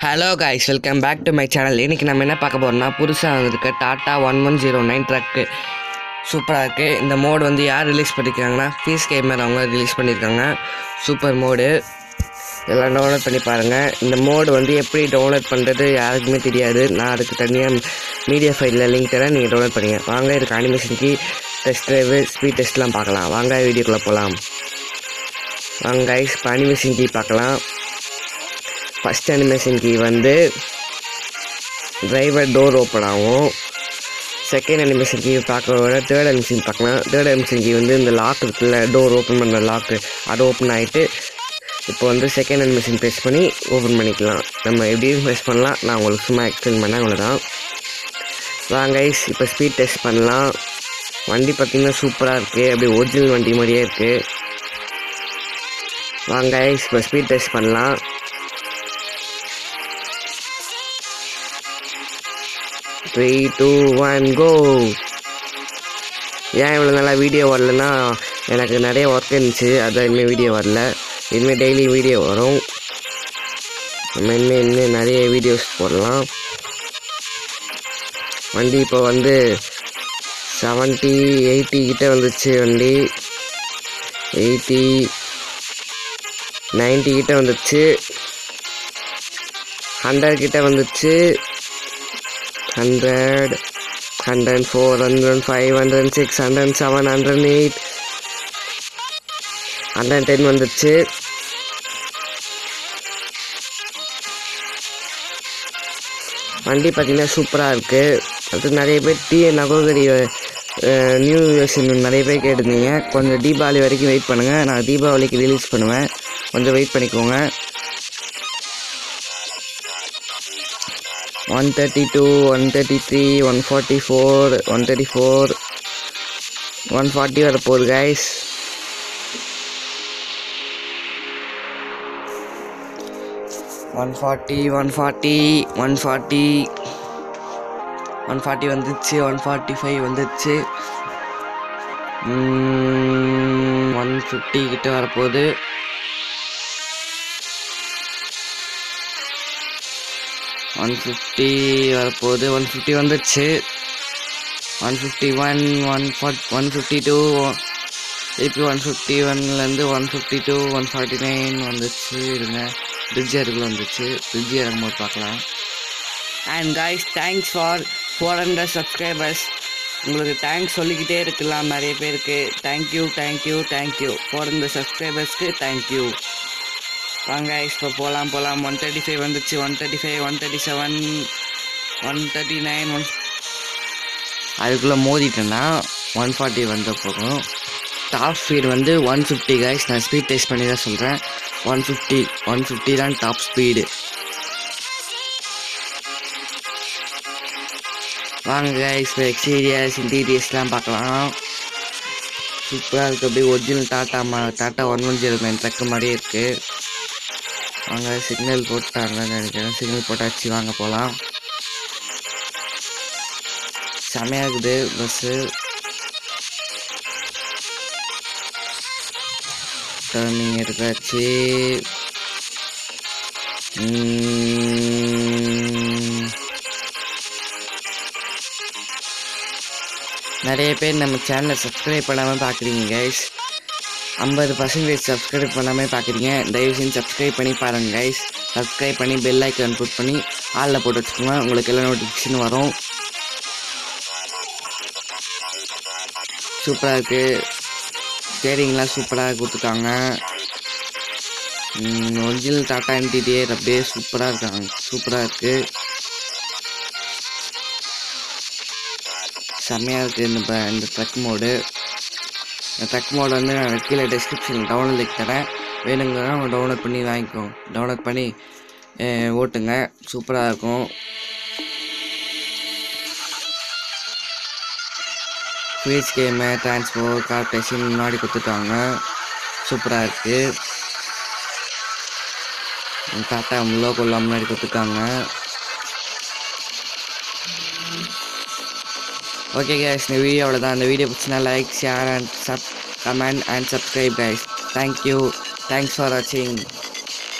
Hello guys, welcome back to my channel. இன்றைக்கி நம்ம என்ன பார்க்க போகிறோம்னா, புதுசாக வந்திருக்க டாட்டா 1109 ட்ரக்கு சூப்பராக இருக்குது. இந்த மோடு வந்து யார் ரிலீஸ் பண்ணியிருக்காங்கன்னா, ஃபீஸ் கேமர் அவங்க ரிலீஸ் பண்ணியிருக்காங்க. சூப்பர் மோடு, எல்லாம் டவுன்லோட் பண்ணி பாருங்கள். இந்த மோடு வந்து எப்படி டவுன்லோட் பண்ணுறது யாருக்குமே தெரியாது. நான் அதுக்கு தனியாக மீடியா ஃபைலில் லிங்க் தரேன், நீங்கள் டவுன்லோட் பண்ணிங்க. வாங்க, இதுக்கு animation key, test drive, speed டெஸ்ட்லாம் பார்க்கலாம். வாங்க வீடியோக்குள்ளே போகலாம். வாங்க கைஸ், இப்போ அனிமேஷன் கீ பார்க்கலாம். ஃபஸ்ட் அனிமேஷன் கீ வந்து டிரைவர் டோர் ஓப்பன் ஆகும். செகண்ட் அனிமேஷன் கீ பார்க்கறத தேர்ட் அனிமேஷன் பார்க்கலாம். தேர்ட் அனிமேஷன் கீ வந்து இந்த லாக் இருக்குல்ல, டோர் ஓப்பன் பண்ணுற லாக்கு, அது ஓப்பன் ஆகிட்டு இப்போ வந்து செகண்ட் அனிமேஷன் ப்ரெஸ் பண்ணி ஓப்பன் பண்ணிக்கலாம். நம்ம எப்படியும் ப்ரெஸ் பண்ணலாம், நான் உங்களுக்கு சும்மா எக்ஸ்பிளைன் பண்ணேன், அவ்வளோதான். வாங்க கைஸ், இப்போ ஸ்பீட் டெஸ்ட் பண்ணலாம். வண்டி பார்த்திங்கன்னா சூப்பராக இருக்குது, அப்படியே ஒரிஜினல் வண்டி மாதிரியே இருக்குது. வாங்க கைஸ், இப்போ ஸ்பீட் டெஸ்ட் பண்ணலாம். 3, 2, 1 கோ. ஏன் இவ்வளோ நல்லா வீடியோ வரலன்னா, எனக்கு நிறைய ஒர்க் இருந்துச்சு, அதான் இனிமேல் வீடியோ வரல. இனிமேல் டெய்லி வீடியோ வரும். நம்ம இன்னும் நிறைய வீடியோஸ் போடலாம். வண்டி இப்போ வந்து 70, 80 கிட்ட வந்துச்சு. வண்டி 80, 90 கிட்ட வந்துச்சு. 100 கிட்ட வந்துச்சு. 100, 104, 105, 106, 107, 108, 110 வந்துச்சு. வண்டி பார்த்திங்கன்னா சூப்பராக இருக்குது. அது நிறைய பேர் டிஎன் நகோகரி நியூ வெர்ஷன் நிறைய பேர் கேட்டிருந்தீங்க. கொஞ்சம் தீபாவளி வரைக்கும் வெயிட் பண்ணுங்கள், நான் தீபாவளிக்கு ரிலீஸ் பண்ணுவேன், கொஞ்சம் வெயிட் பண்ணிக்கோங்க. 132, 133, 144, 134, 140 வரப்போகுது கைஸ். $140 வந்துச்சு. 145 வந்துச்சு. 150 கிட்ட வரப்போகுது. 150 வரப்போகுது. 150 வந்துச்சு. 151, 152, திருப்பி 151லேருந்து 152, 149 வந்துச்சு. இருங்க, பிரிட்ஜ் அதுக்குள்ள வந்துச்சு. பிரிட்ஜ் இறங்கும்போது பார்க்கலாம். And guys, thanks for 400 subscribers. உங்களுக்கு தேங்க்ஸ் சொல்லிக்கிட்டே இருக்கலாம் நிறைய பேருக்கு. தேங்க்யூ 400 சப்ஸ்கிரைபர்ஸ்க்கு தேங்க்யூ. வாங்க இப்போ போகலாம். 135 வந்துச்சு. 135, 137, 139, அதுக்குள்ளே மோதிட்டேன்னா 140 வந்த போகும். டாப் ஸ்பீடு வந்து 150 கைஸ். நான் ஸ்பீட் டெஸ்ட் பண்ணி தான் சொல்கிறேன். 150 தான் டாப் ஸ்பீடு. வாங்க கைஸ், இப்போ எக்ஸ்டீரியர்ஸ் இன்டீரியர்ஸ்லாம் பார்க்கலாம். சூப்பராக இருக்குது, அப்படியே ஒரிஜினல் டாட்டா 1109 ட்ரக்கு மாதிரியே இருக்குது. வாங்க, சிக்னல் போட்டாங்கன்னு நினைக்கிறேன். சிக்னல் போட்டாச்சு, வாங்க போகலாம். செமையாக இருக்குது பஸ்ஸு. டர்னிங் எடுத்தாச்சு. நிறைய பேர் நம்ம சேனலை சப்ஸ்கிரைப் பண்ணாமல் பார்க்குறீங்க கைஸ். 50% சப்ஸ்கிரைப் பண்ணாமல் பார்க்குறீங்க. தயவு செஞ்சு சப்ஸ்கிரைப் பண்ணி பாருங்கள் கைஸ். சப்ஸ்கிரைப் பண்ணி பெல் ஐக்கான் புட் பண்ணி ஆளில் போட்டு வச்சுக்கோங்க, உங்களுக்கு எல்லாம் நோட்டிஃபிகேஷன் வரும். சூப்பராக இருக்குது. ஸ்டேரிங்லாம் சூப்பராக கொடுத்துருக்காங்க. ஒரிஜினல் டாட்டா இன்டீரியர் அப்படியே சூப்பராக இருக்குது. செம்மையாக இருக்குது இந்த ட்ரக் மோடு. இந்த ட்ரக் மோடு வந்து நான் கீழே டிஸ்கிரிப்ஷனில் டவுன்லோட் லிங்க் தரேன், வேணுங்கன்னா அவங்க டவுன்லோட் பண்ணி வாங்கிக்கோங்க. டவுன்லோட் பண்ணி ஓட்டுங்க, சூப்பராக இருக்கும். ஃபீஸ் கேமு, டிரான்ஸ்போர்ட், கார்பரேஷன் முன்னாடி கொடுத்துட்டாங்க. சூப்பராக இருக்குது. டாட்டா லோகோலாம் முன்னாடி கொடுத்துருக்காங்க. ஓகே கைஸ், இந்த வீடியோ அவ்வளோதான். இந்த வீடியோ பிடிச்சினா like, share and comment and subscribe guys. Thank you. Thanks for வாட்சிங்.